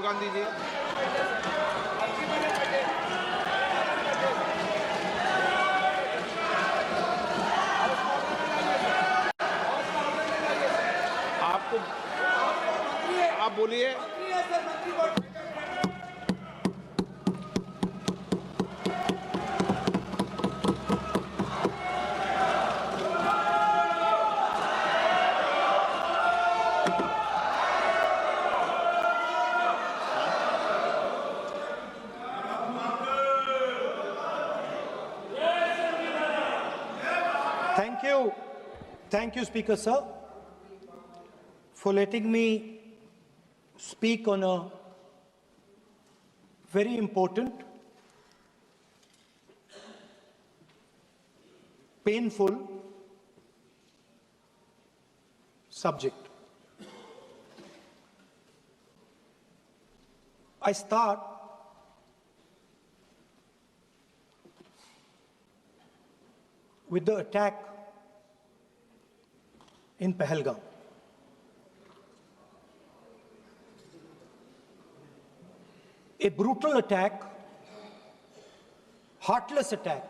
गांधी जी। आपको आप बोलिए। Thank you, Speaker Sir, for letting me speak on a very important, painful subject. I start with the attack in Pahalgam. A brutal attack, heartless attack,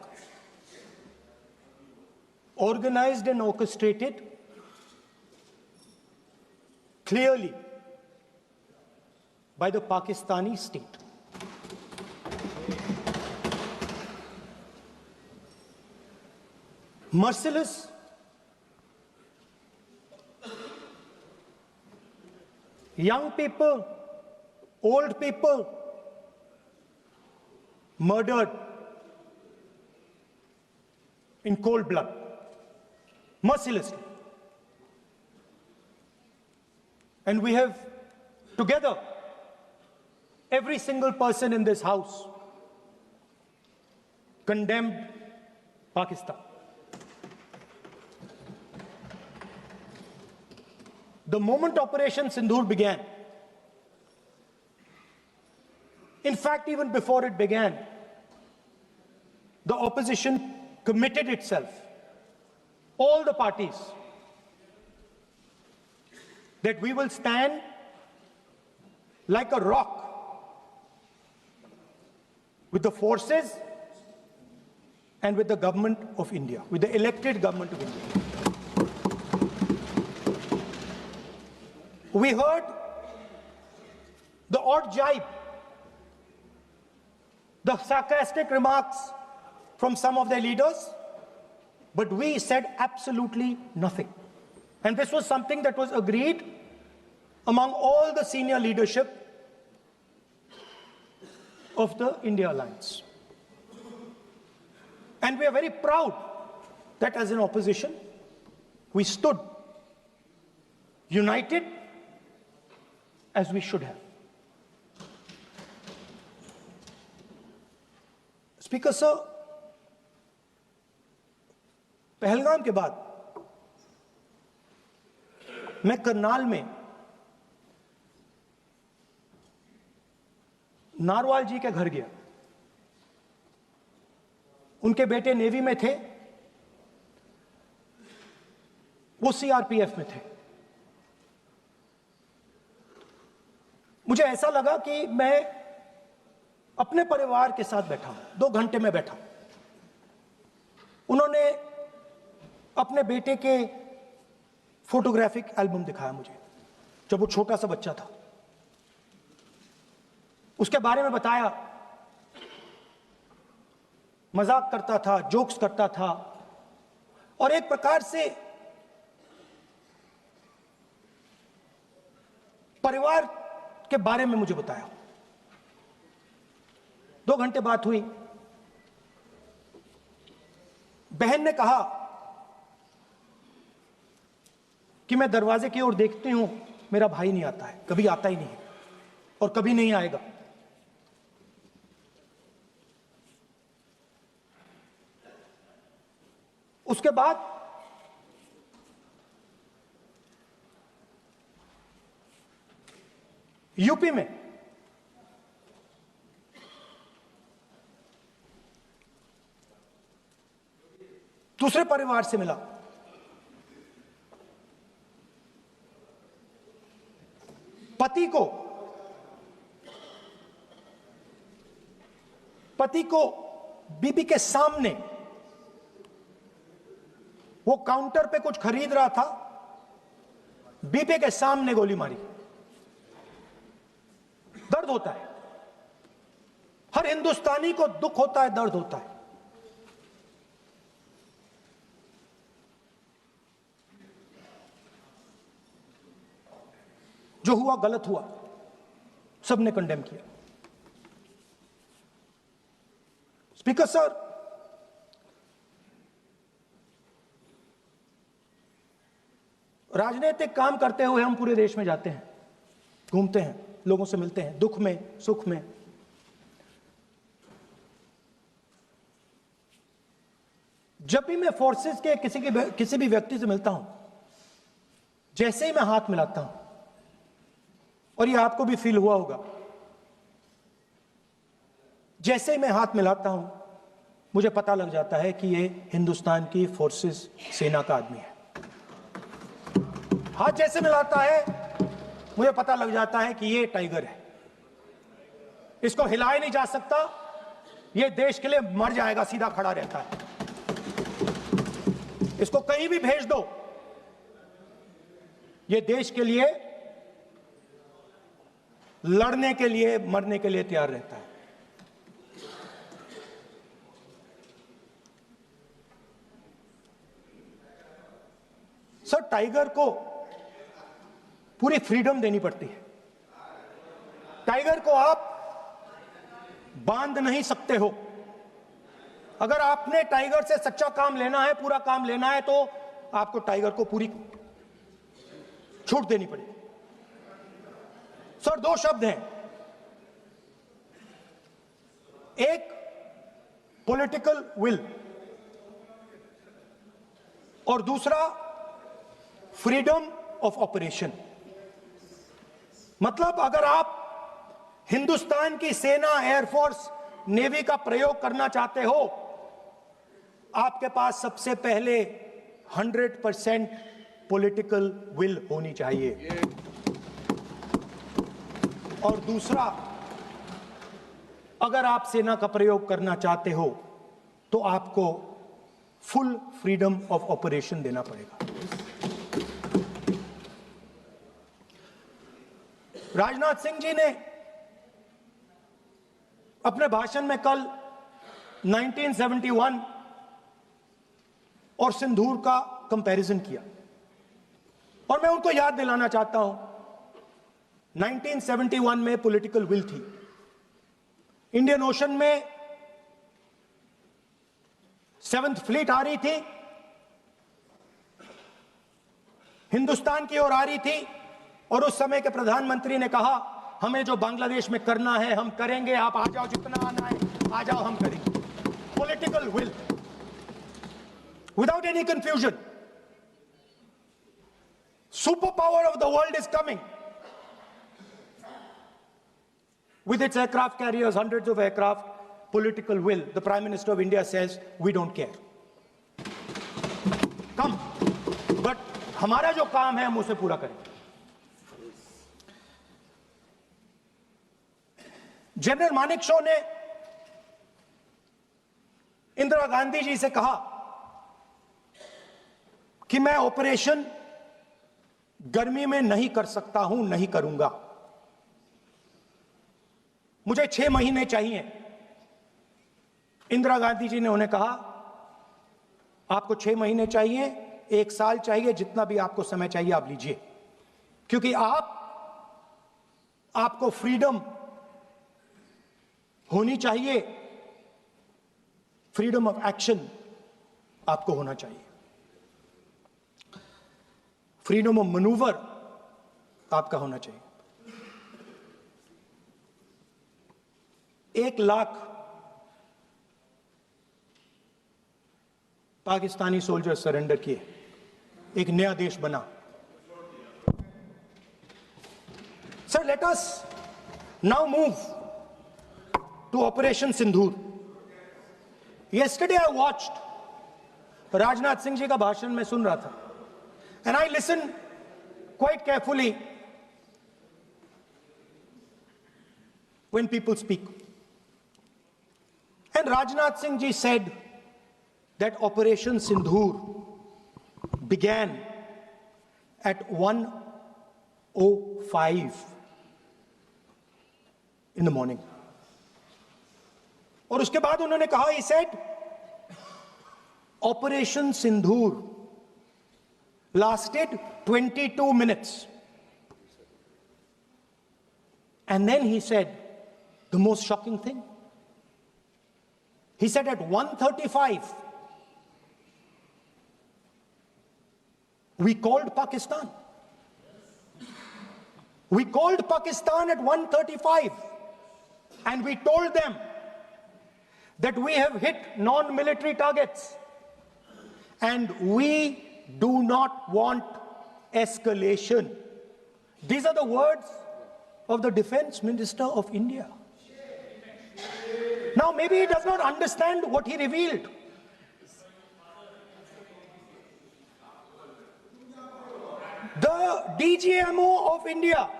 organized and orchestrated clearly by the Pakistani state. Merciless, young people, old people murdered in cold blood, mercilessly. And we have together, every single person in this house, condemned Pakistan. The moment Operation Sindoor began, in fact, even before it began, the opposition committed itself, all the parties, that we will stand like a rock with the forces and with the government of India, with the elected government of India. We heard the odd jibe, the sarcastic remarks from some of their leaders, but we said absolutely nothing. And this was something that was agreed among all the senior leadership of the India Alliance. And we are very proud that as an opposition, we stood united as we should have. Speaker Sir, Pahalgam के बाद मैं करनाल में narwhal जी के घर गया। उनके बेटे navy में थे, वो सीआरपीएफ में थे। मुझे ऐसा लगा कि मैं अपने परिवार के साथ बैठा हूं। 2 घंटे में बैठा। उन्होंने अपने बेटे के फोटोग्राफिक एल्बम दिखाया मुझे, जब वो छोटा सा बच्चा था। उसके बारे में बताया, मजाक करता था, जोक्स करता था, और एक प्रकार से परिवार के बारे में मुझे बताया। 2 घंटे बात हुई। बहन ने कहा कि मैं दरवाजे की ओर देखती हूं, मेरा भाई नहीं आता है, कभी आता ही नहीं है और कभी नहीं आएगा। उसके बाद यूपी में दूसरे परिवार से मिला। पति को पति को बीबी के सामने, वो काउंटर पे कुछ खरीद रहा था, बीबी के सामने गोली मारी। दर्द होता है, हर हिंदुस्तानी को दुख होता है, दर्द होता है। जो हुआ गलत हुआ, सबने कंडेम किया। स्पीकर सर, राजनीतिक काम करते हुए हम पूरे देश में जाते हैं, घूमते हैं, लोगों से मिलते हैं, दुख में, सुख में। जब भी मैं फोर्सेस के किसी भी व्यक्ति से मिलता हूं, जैसे ही मैं हाथ मिलाता हूं, और ये आपको भी फील हुआ होगा, जैसे ही मैं हाथ मिलाता हूं, मुझे पता लग जाता है कि ये हिंदुस्तान की फोर्सेस सेना का आदमी है। हाथ जैसे मिलाता है, मुझे पता लग जाता है कि ये टाइगर है, इसको हिलाया नहीं जा सकता, ये देश के लिए मर जाएगा, सीधा खड़ा रहता है। इसको कहीं भी भेज दो, ये देश के लिए लड़ने के लिए, मरने के लिए तैयार रहता है। सर, टाइगर को पूरी फ्रीडम देनी पड़ती है। टाइगर को आप बांध नहीं सकते हो। अगर आपने टाइगर से सच्चा काम लेना है, पूरा काम लेना है, तो आपको टाइगर को पूरी छूट देनी पड़ेगी। सर, दो शब्द हैं, एक पॉलिटिकल विल और दूसरा फ्रीडम ऑफ ऑपरेशन। मतलब अगर आप हिंदुस्तान की सेना, एयरफोर्स, नेवी का प्रयोग करना चाहते हो, आपके पास सबसे पहले 100% पॉलिटिकल विल होनी चाहिए, और दूसरा, अगर आप सेना का प्रयोग करना चाहते हो तो आपको फुल फ्रीडम ऑफ ऑपरेशन देना पड़ेगा। राजनाथ सिंह जी ने अपने भाषण में कल 1971 और सिंदूर का कंपैरिजन किया, और मैं उनको याद दिलाना चाहता हूं, 1971 में पॉलिटिकल विल थी, इंडियन ओशन में 7th फ्लीट आ रही थी, हिंदुस्तान की ओर आ रही थी, और उस समय के प्रधानमंत्री ने कहा, हमें जो बांग्लादेश में करना है हम करेंगे, आप आ जाओ, जितना आना है आ जाओ, हम करेंगे। Political will, without any confusion. Super power of the world is coming with its aircraft carriers, hundreds of aircraft. Political will, the Prime Minister of India says, we don't care. Come, but हमारा जो काम है हम उसे पूरा करेंगे। General Manekshaw ने इंदिरा गांधी जी से कहा कि मैं ऑपरेशन गर्मी में नहीं कर सकता हूं, नहीं करूंगा, मुझे 6 महीने चाहिए। इंदिरा गांधी जी ने उन्हें कहा, आपको 6 महीने चाहिए, 1 साल चाहिए, जितना भी आपको समय चाहिए आप लीजिए, क्योंकि आपको फ्रीडम होनी चाहिए, फ्रीडम ऑफ एक्शन आपको होना चाहिए, फ्रीडम ऑफ मैनूवर आपका होना चाहिए। 1 लाख पाकिस्तानी सोल्जर सरेंडर किए, एक नया देश बना। Sir, let us now move to operation Sindoor. Yesterday I watched, Rajnath Singh ji का भाषण में सुन रहा था, and I listen quite carefully when people speak. Then Rajnath Singh ji said that Operation Sindhur began at 1:05 in the morning. और उसके बाद उन्होंने कहा, he said, Operation Sindhur lasted 22 minutes. And then he said the most shocking thing. He said at 1:35, we called Pakistan. We called Pakistan at 1:35 and we told them that we have hit non-military targets and we do not want escalation. These are the words of the Defense Minister of India. Now, maybe he does not understand what he revealed. The DGMO of India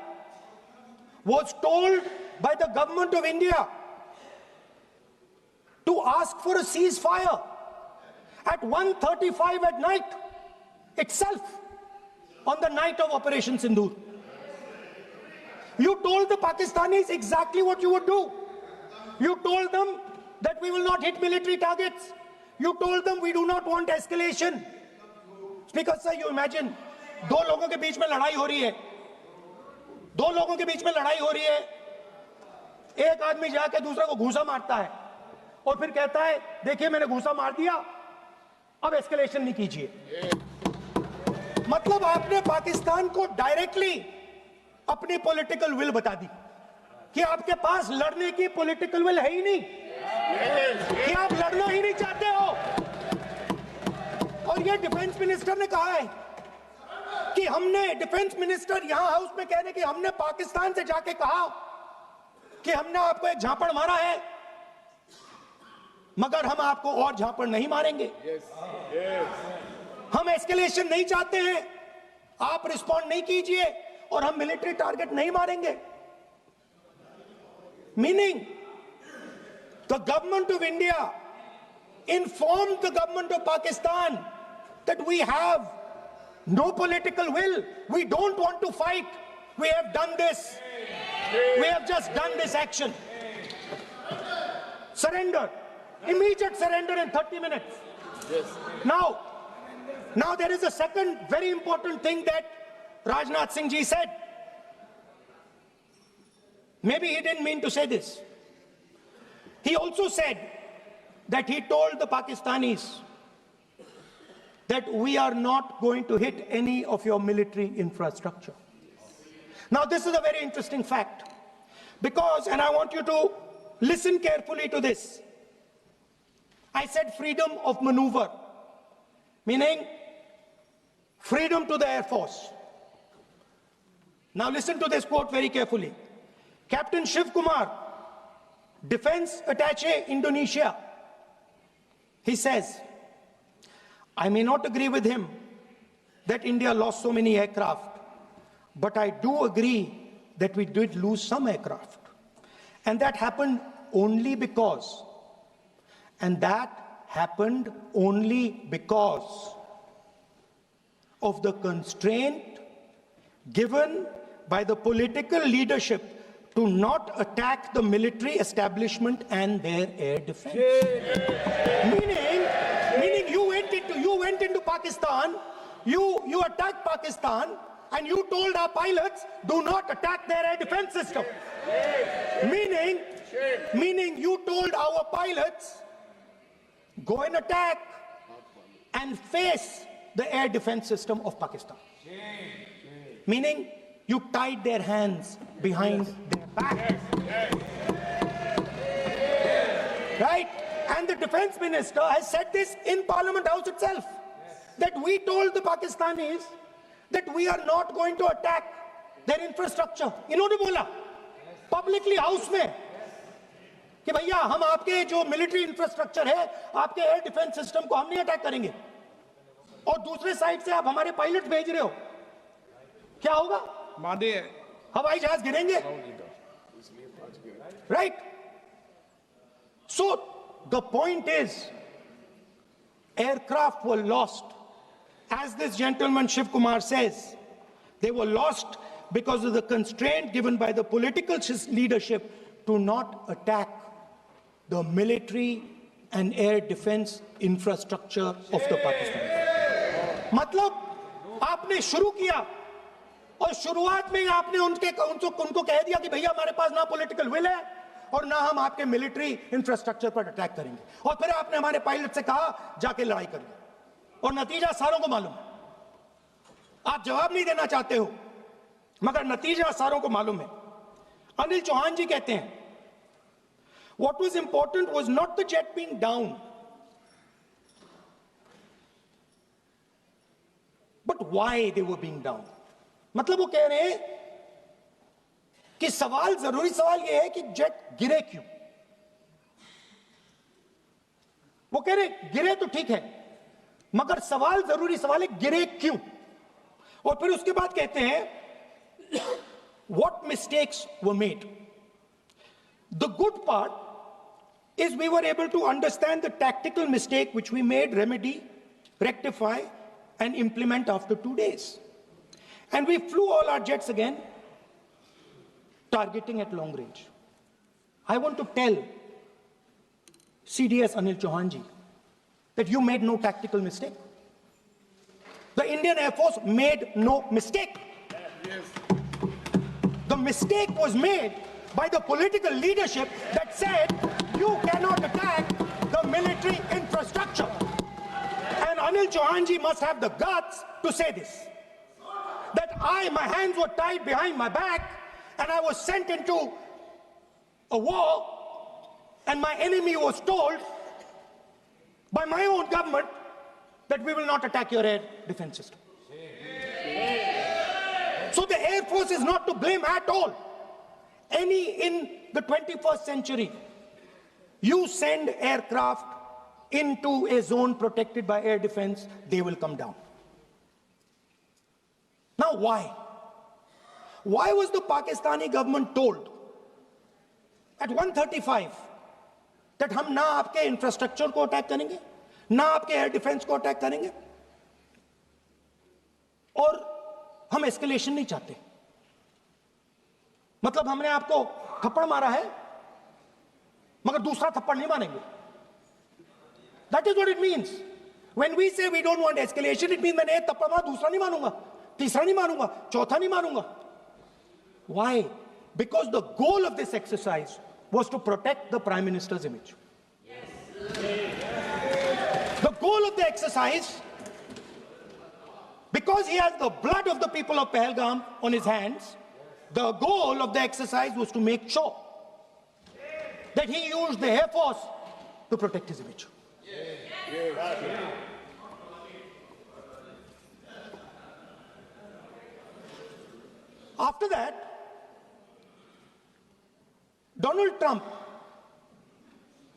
was told by the government of India to ask for a ceasefire at 1:35 at night itself, on the night of Operation Sindhur. You told the Pakistanis exactly what you would do. You told them that we will not hit military targets. You told them we do not want escalation. Speaker sir, you imagine, दो लोगों के बीच में लड़ाई हो रही है, दो लोगों के बीच में लड़ाई हो रही है, एक आदमी जाके दूसरे को घूंसा मारता है और फिर कहता है देखिए मैंने घूंसा मार दिया, अब एस्केलेशन नहीं कीजिए. मतलब आपने पाकिस्तान को डायरेक्टली अपनी पॉलिटिकल विल बता दी कि आपके पास लड़ने की पॉलिटिकल विल है ही नहीं, कि आप लड़ना ही नहीं चाहते हो. और ये डिफेंस मिनिस्टर ने कहा है कि हमने, डिफेंस मिनिस्टर यहां हाउस में कह रहे कि हमने पाकिस्तान से जाके कहा कि हमने आपको एक झापड़ मारा है मगर हम आपको और झापड़ नहीं मारेंगे. हम एस्केलेशन नहीं चाहते हैं, आप रिस्पॉन्ड नहीं कीजिए और हम मिलिट्री टारगेट नहीं मारेंगे. Meaning the government of India informed the government of Pakistan that we have no political will, we don't want to fight, we have done this, we have just done this action. Surrender, immediate surrender in 30 minutes. Now there is a second very important thing that Rajnath Singh ji said. Maybe he didn't mean to say this. He also said that he told the Pakistanis that we are not going to hit any of your military infrastructure. Now this is a very interesting fact because, and I want you to listen carefully to this. I said freedom of maneuver, meaning freedom to the Air Force. Now listen to this quote very carefully. Captain Shiv Kumar, Defense Attaché, Indonesia, he says, I may not agree with him that India lost so many aircraft, but I do agree that we did lose some aircraft. And that happened only because, of the constraint given by the political leadership to not attack the military establishment and their air defense. Meaning you went into Pakistan, you attacked Pakistan, and you told our pilots, do not attack their air defense system. Meaning you told our pilots, go and attack and face the air defense system of Pakistan. Meaning you tied their hands behind their back. Right? And the defense minister has said this in Parliament House itself, that we told the Pakistanis that we are not going to attack their infrastructure. इन्होंने बोला publicly house में कि भैया हम आपके जो military infrastructure है, आपके air defense system को हम नहीं अटैक करेंगे, और दूसरे साइड से आप हमारे पायलट भेज रहे हो, क्या होगा? मानिए हवाई जहाज गिरेंगे. Right? So The point is, aircraft were lost. As this gentleman Shiv Kumar says, they were lost because of the constraint given by the political leadership to not attack the military and air defense infrastructure of the Pakistan. मतलब आपने शुरू किया और शुरुआत में ही आपने उनको कह दिया कि भैया हमारे पास ना पॉलिटिकल विल है और ना हम आपके मिलिट्री इंफ्रास्ट्रक्चर पर अटैक करेंगे, और फिर आपने हमारे पायलट से कहा जाके लड़ाई करिए, और नतीजा सारों को मालूम है। आप जवाब नहीं देना चाहते हो, मगर नतीजा सारों को मालूम है। अनिल चौहान जी कहते हैं, what was important was not the jet being down, but why they were being down. मतलब वो कह रहे हैं कि जरूरी सवाल ये है कि जेट गिरे क्यों। वो कह रहे गिरे तो ठीक है, मगर जरूरी सवाल है गिरे क्यों। और फिर उसके बाद कहते हैं what mistakes were made. The good part is we were able to understand the tactical mistake which we made, remedy, rectify and implement after 2 days. And we flew all our jets again, targeting at long range. I want to tell CDS Anil Chauhan ji that you made no tactical mistake. The Indian Air Force made no mistake. The mistake was made by the political leadership that said you cannot attack the military infrastructure. And Anil Chauhan ji must have the guts to say this. That my hands were tied behind my back and I was sent into a war and my enemy was told by my own government that we will not attack your air defense system. So the Air Force is not to blame at all. In the 21st century, you send aircraft into a zone protected by air defense, they will come down. Now why? Why was the Pakistani government told at 1:35 that हम ना आपके infrastructure को attack करेंगे, ना आपके air defence को attack करेंगे, और हम एस्केलेशन नहीं चाहते? मतलब हमने आपको थप्पड़ मारा है मगर दूसरा थप्पड़ नहीं मारेंगे. That is what it means. When we say we don't want escalation, it means मैंने एक थप्पड़ मारा, दूसरा नहीं मारूंगा, तीसरा नहीं मारूंगा, चौथा नहीं मारूंगा. Why? Because the goal of this exercise was to protect the Prime Minister's image. The goal of the exercise, because he has the blood of the people of Pahalgam on his hands, the goal of the exercise was to make sure that he used the Air Force to protect his image. After that, Donald Trump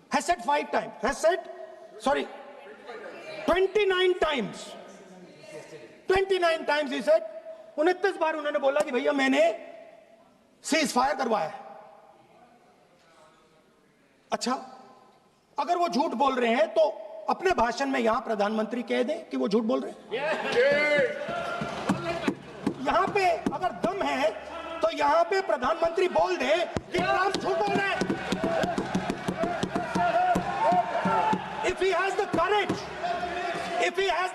has said 29 times. 29 times he said, 29 बार उन्होंने बोला कि भैया मैंने cease fire करवाया. अच्छा, अगर वो झूठ बोल रहे हैं तो अपने भाषण में यहां प्रधानमंत्री कह दें कि वो झूठ बोल रहे हैं. यहां पे अगर दम है तो यहां पे प्रधानमंत्री बोल दे कि ट्रंप झूठ बोल रहे हैं. If he has the courage, if he has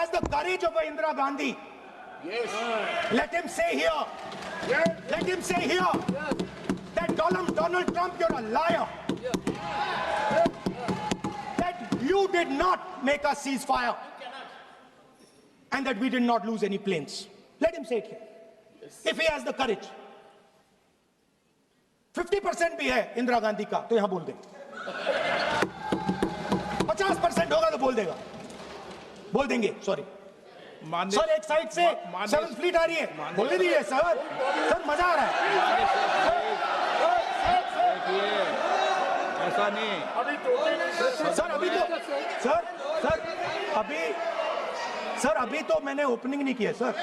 the courage of Indira Gandhi, let him say here, that Donald Trump, you're a liar. That you did not make us ceasefire and that we did not lose any planes. Let him say it here. If he has the courage. 50% भी है इंदिरा गांधी का तो यहां बोल दे. 50% होगा तो बोल देंगे. सॉरी सर, एक साइड से 7th फ्लीट आ रही है, बोल दीजिए सर. मजा आ रहा है. ऐसा नहीं सर अभी तो मैंने ओपनिंग नहीं किया सर.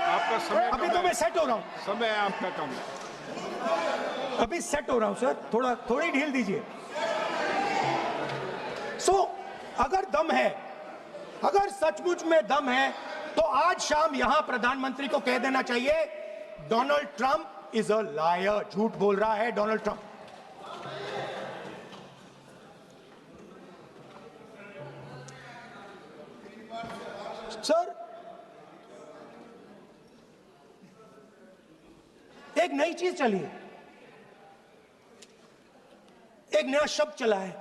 आपका समय अभी तो मैं सेट हो रहा हूं. समय आपका कम है. अभी सेट हो रहा हूं सर, थोड़ी ढील दीजिए। अगर दम है, अगर सचमुच में दम है, तो आज शाम यहां प्रधानमंत्री को कह देना चाहिए, Donald Trump is a liar, झूठ बोल रहा है डोनाल्ड ट्रंप। सर, एक नई चीज चली है, एक नया शब्द चला है,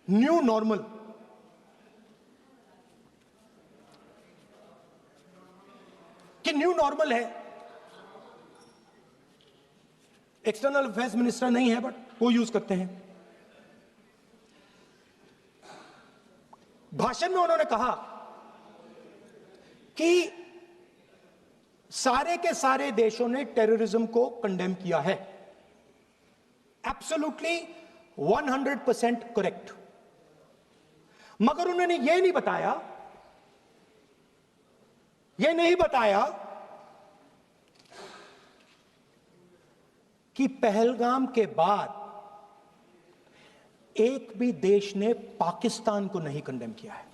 न्यू नॉर्मल। कि न्यू नॉर्मल है, एक्सटर्नल अफेयर्स मिनिस्टर नहीं है, बट वो यूज करते हैं। भाषण में उन्होंने कहा कि सारे के सारे देशों ने टेररिज्म को कंडेम किया है। Absolutely 100% correct. मगर उन्होंने यह नहीं बताया कि पहलगाम के बाद एक भी देश ने पाकिस्तान को नहीं कंडेम किया है।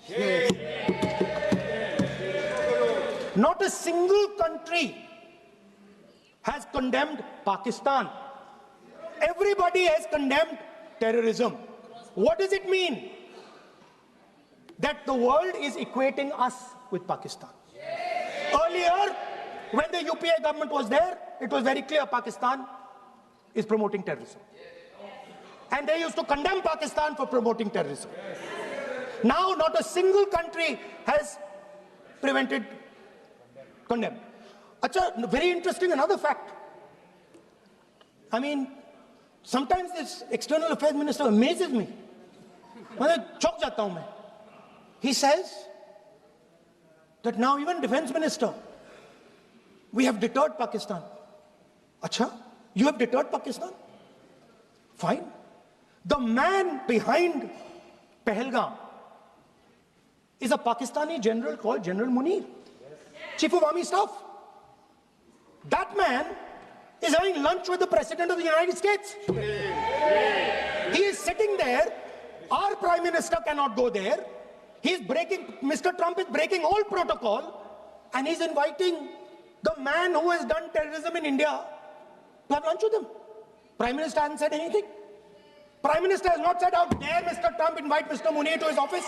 Not a single country has condemned Pakistan. Everybody has condemned terrorism. What does it mean? That the world is equating us with Pakistan. Earlier, when the UPA government was there, it was very clear Pakistan is promoting terrorism. And they used to condemn Pakistan for promoting terrorism. Now, not a single country has condemned. Achha, very interesting, another fact. I mean, sometimes this external affairs minister amazes me. चौंक जाता हूं मैं. He says that now even defense minister, we have deterred Pakistan. Achha, you have deterred Pakistan? Fine. The man behind Pahalgam is a Pakistani general called General Munir, Chief of Army Staff. That man is having lunch with the President of the United States. He is sitting there. Our Prime Minister cannot go there. Mr. Trump is breaking all protocol, and he's inviting the man who has done terrorism in India to have lunch with him. Prime Minister hasn't said anything. Prime Minister has not said, how dare Mr. Trump invite Mr. Munir to his office.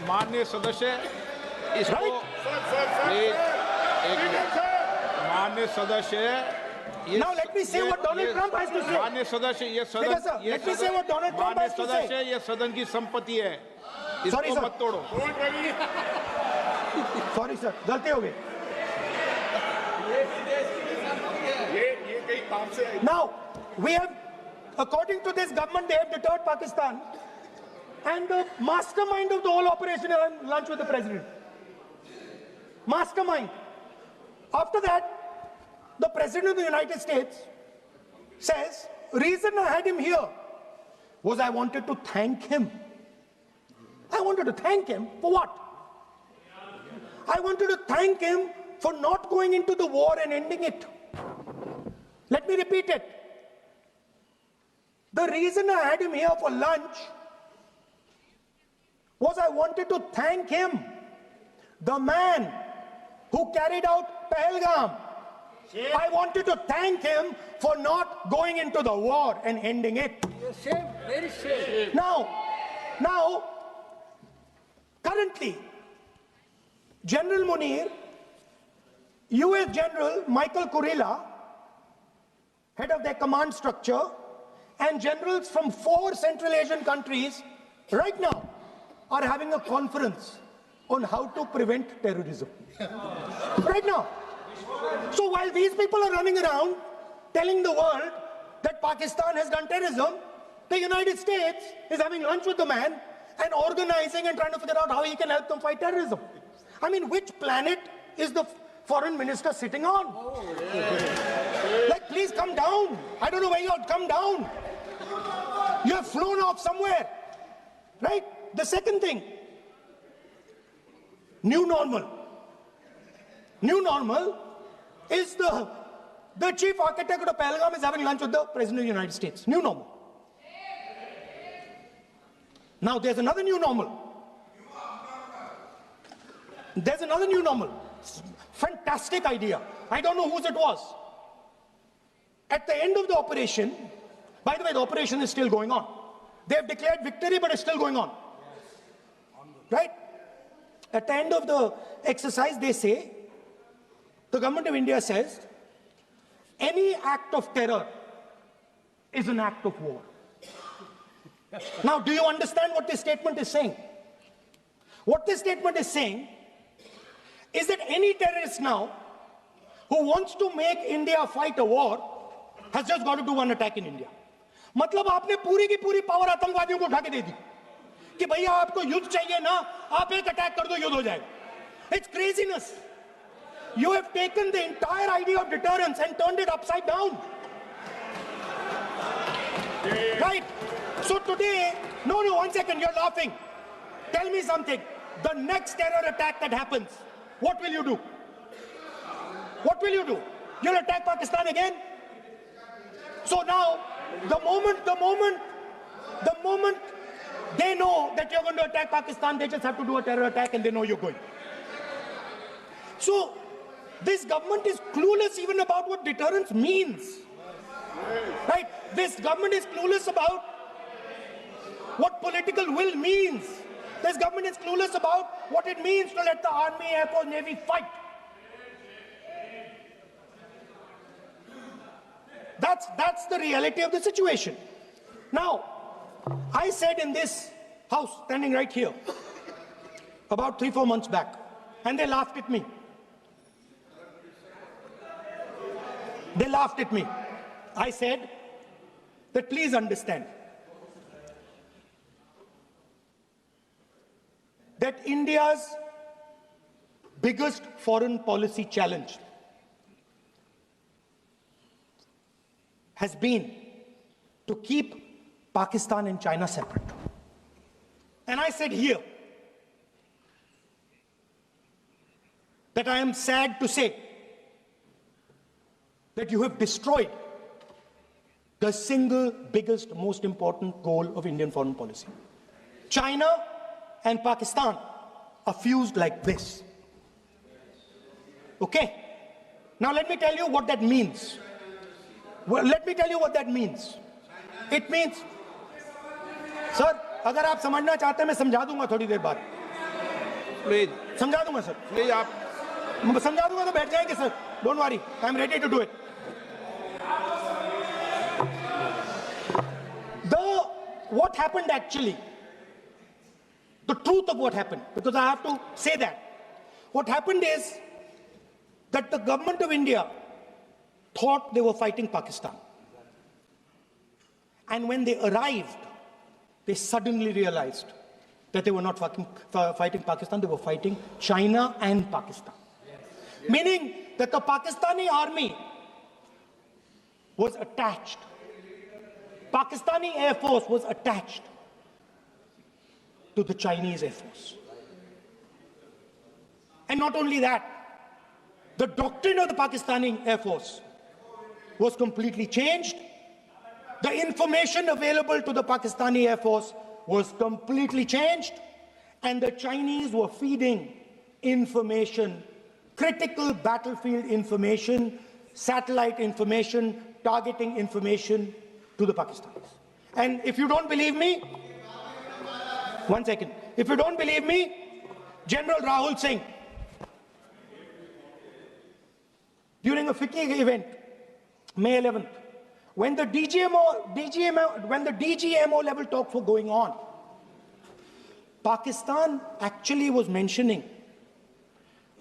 माननीय सदस्य इसको माननीय सदस्य Now let me say what Donald Trump has to say. माननीय सदस्य ये सदन की संपत्ति है, इसको मत तोड़ो। सॉरी सर, गलती हो गई। Now we have, according to this government, they have deterred Pakistan, and the mastermind of the whole operation had lunch with the president. Mastermind. After that, the President of the United States says, reason I had him here was I wanted to thank him. I wanted to thank him for what? I wanted to thank him for not going into the war and ending it. Let me repeat it. The reason I had him here for lunch was I wanted to thank him, the man who carried out Pahalgam. I wanted to thank him for not going into the war and ending it. Shame, very shame. Now, currently, General Munir, US General Michael Kurilla, head of their command structure, and generals from 4 Central Asian countries right now are having a conference on how to prevent terrorism. Right now. So while these people are running around telling the world that Pakistan has done terrorism, the United States is having lunch with the man and organizing and trying to figure out how he can help them fight terrorism. I mean, which planet is the foreign minister sitting on? Like, please come down. I don't know where you are. Come down. You have flown off somewhere. Right? The second thing, new normal. New normal is the the chief architect of Pahalgam is having lunch with the President of the United States. New normal. Now there's another new normal. There's another new normal. Fantastic idea. I don't know whose it was. At the end of the operation, by the way, the operation is still going on. They have declared victory, but it's still going on. Right? At the end of the exercise, they say, the government of India says, any act of terror is an act of war. Now, do you understand what this statement is saying? What this statement is saying is that any terrorist now who wants to make India fight a war has just got to do one attack in India. मतलब आपने पूरी की पूरी power आतंकवादियों को उठा के दे दी कि भैया आपको युद्ध चाहिए ना, आप एक अटैक कर दो, युद्ध हो जाएगा. It's craziness. You have taken the entire idea of deterrence and turned it upside down. Right? So today, no, 1 second, you're laughing. Tell me something. The next terror attack that happens, what will you do? What will you do? You'll attack Pakistan again? So now, the moment they know that you're going to attack Pakistan, they just have to do a terror attack and they know you're going. So, this government is clueless even about what deterrence means. Right? This government is clueless about what political will means. This government is clueless about what it means to let the Army, Air Force, Navy fight. That's the reality of the situation. Now, I said in this house, standing right here, about 3-4 months back, and they laughed at me. They laughed at me. I said that please understand that India's biggest foreign policy challenge has been to keep Pakistan and China separate. And I said here that I am sad to say that you have destroyed the single biggest, most important goal of Indian foreign policy. China and Pakistan are fused like this. Okay? Now let me tell you what that means. Well, let me tell you what that means. It means, sir, अगर आप समझना चाहते हैं मैं समझा दूंगा थोड़ी देर बाद. Please, समझा दूंगा सर. please, आप समझा दूंगा तो बैठ जाएंगे sir. Don't worry, I'm ready to do it. What happened actually, the truth of what happened, because I have to say that. What happened is that the government of India thought they were fighting Pakistan. And when they arrived, they suddenly realized that they were not fighting Pakistan, they were fighting China and Pakistan. Yes. Meaning that the Pakistani army was attached. Pakistani Air Force was attached to the Chinese Air Force. And not only that, the doctrine of the Pakistani Air Force was completely changed. The information available to the Pakistani Air Force was completely changed. And the Chinese were feeding information, critical battlefield information, satellite information, targeting information to the Pakistanis. And if you don't believe me, 1 second. If you don't believe me, General Rahul Singh, during a FICCI event, May 11th, when the DGMO level talks were going on, Pakistan actually was mentioning,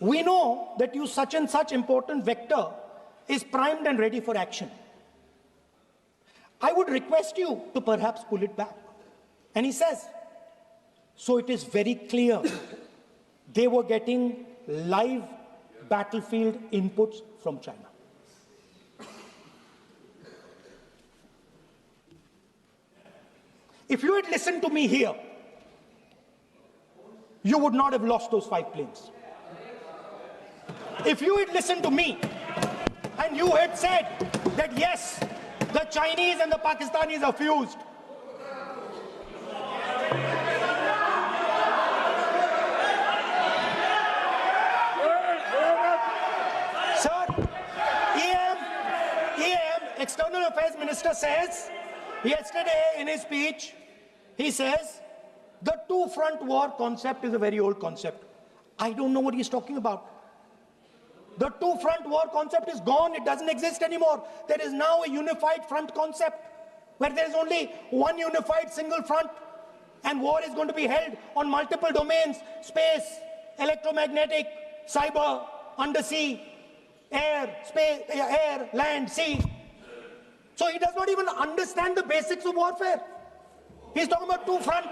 we know that you such and such important vector is primed and ready for action. I would request you to perhaps pull it back. And he says, so it is very clear they were getting live battlefield inputs from China. If you had listened to me here, you would not have lost those 5 planes. If you had listened to me And you had said that yes, the Chinese and the Pakistanis are fused. Sir, EM, External Affairs Minister says, yesterday in his speech, he says, the two-front war concept is a very old concept. I don't know what he's talking about. The two-front war concept is gone. It doesn't exist anymore. There is now a unified front concept where there is only one unified single front, and war is going to be held on multiple domains: space, electromagnetic, cyber, undersea, air, space, air, land, sea. So he does not even understand the basics of warfare. He's talking about two front.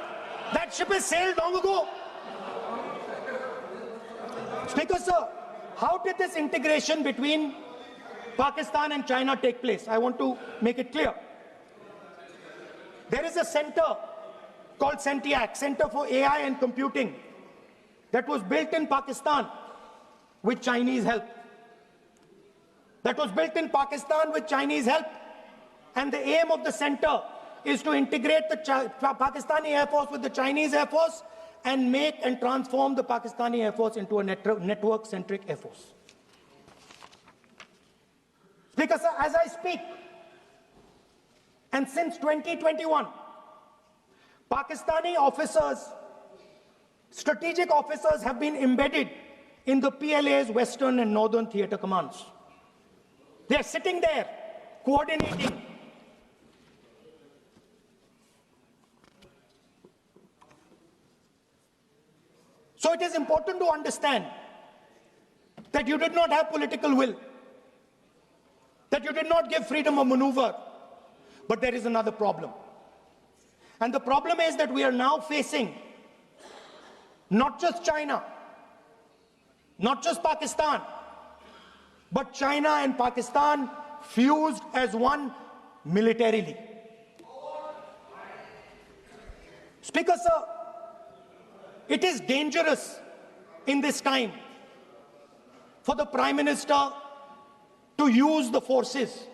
That ship has sailed long ago. Speaker, sir, how did this integration between Pakistan and China take place? I want to make it clear. There is a center called CENTIAC, Center for AI and Computing, that was built in Pakistan with Chinese help. That was built in Pakistan with Chinese help. And the aim of the center is to integrate the Pakistani Air Force with the Chinese Air Force and make and transform the Pakistani Air Force into a network-centric Air Force. Speaker, sir, as I speak, and since 2021, Pakistani officers, strategic officers, have been embedded in the PLA's Western and Northern Theatre Commands. They are sitting there, coordinating. So it is important to understand that you did not have political will, that you did not give freedom of maneuver, but there is another problem. And the problem is that we are now facing not just China, not just Pakistan, but China and Pakistan fused as one militarily. Speaker, sir, it is dangerous in this time for the Prime Minister to use the forces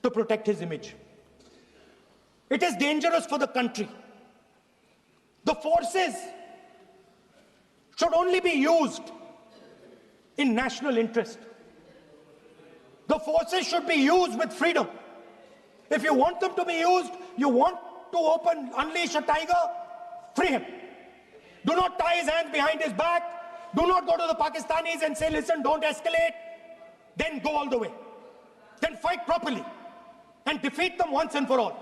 to protect his image. It is dangerous for the country. The forces should only be used in national interest. The forces should be used with freedom. If you want them to be used, you want to unleash a tiger, free him. Do not tie his hands behind his back. Do not go to the Pakistanis and say, listen, don't escalate. Then go all the way. Then fight properly and defeat them once and for all.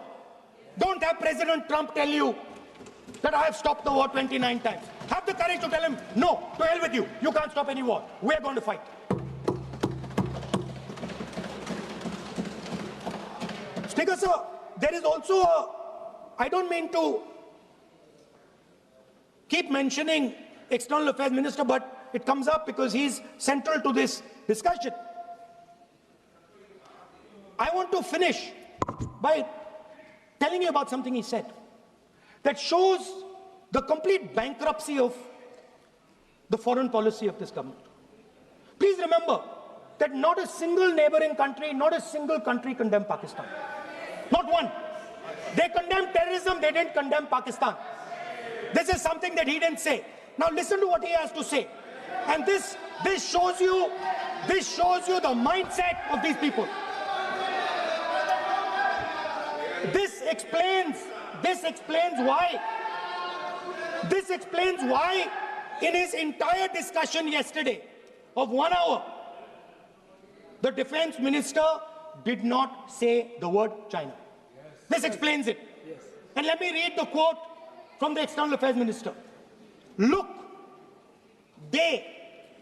Don't have President Trump tell you that I have stopped the war 29 times. Have the courage to tell him, no, to hell with you. You can't stop any war. We're going to fight. Speaker, sir, there is also I don't mean to keep mentioning External Affairs Minister, but it comes up because he's central to this discussion. I want to finish by telling you about something he said that shows the complete bankruptcy of the foreign policy of this government. Please remember that not a single neighboring country, not a single country condemned Pakistan. Not one. They condemned terrorism, they didn't condemn Pakistan. This is something that he didn't say. Now listen to what he has to say. And this shows you the mindset of these people. This explains why in his entire discussion yesterday of 1 hour, the defense minister did not say the word China. This explains it. And let me read the quote from the External Affairs Minister. Look,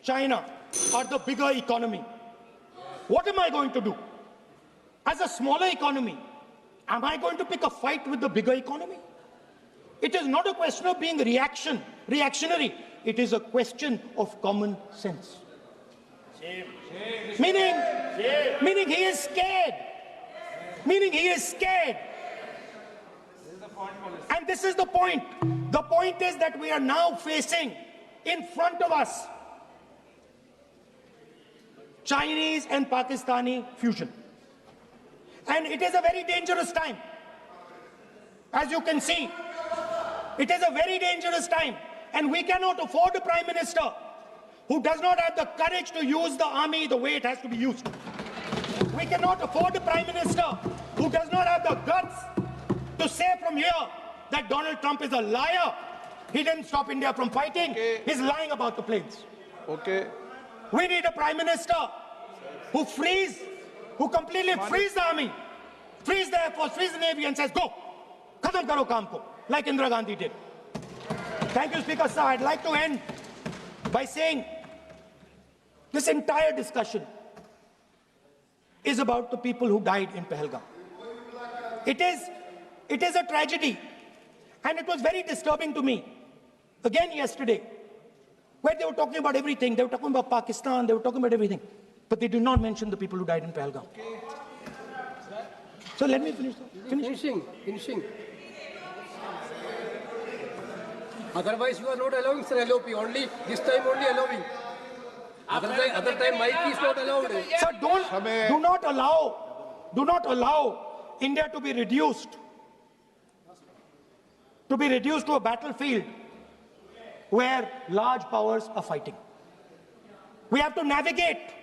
China, are the bigger economy. What am I going to do? As a smaller economy, am I going to pick a fight with the bigger economy? It is not a question of being reactionary. It is a question of common sense. Meaning he is scared. And this is the point. The point is that we are now facing in front of us Chinese and Pakistani fusion. And it is a very dangerous time. As you can see, it is a very dangerous time. And we cannot afford a Prime Minister who does not have the courage to use the army the way it has to be used. We cannot afford a Prime Minister who does not have the guts to say from here that Donald Trump is a liar. He didn't stop India from fighting. Okay. He's lying about the planes. Okay. We need a Prime Minister who completely frees the army, frees the Air Force, frees the Navy and says, go, khatam karo kaam ko, like Indira Gandhi did. Thank you, Speaker Sir. I'd like to end by saying this entire discussion is about the people who died in Pahalgam. It is a tragedy, and it was very disturbing to me, again yesterday, where they were talking about everything. They were talking about Pakistan, they were talking about everything, but they did not mention the people who died in Pahalgam. So let me finish. Finishing. Otherwise, you are not allowing, sir, LOP. Only this time, only allowing. Other time, mic is not allowed. Sir, do not allow India to be reduced to a battlefield where large powers are fighting. We have to navigate.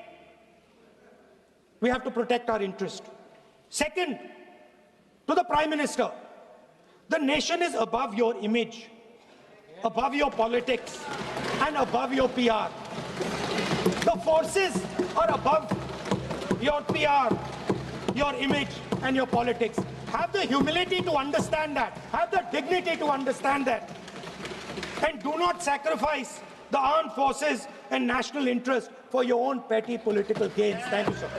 We have to protect our interest. Second, to the Prime Minister, the nation is above your image, above your politics, and above your PR. The forces are above your PR, your image, and your politics. Have the humility to understand that. Have the dignity to understand that. And do not sacrifice the armed forces and national interest for your own petty political gains. Thank you, sir.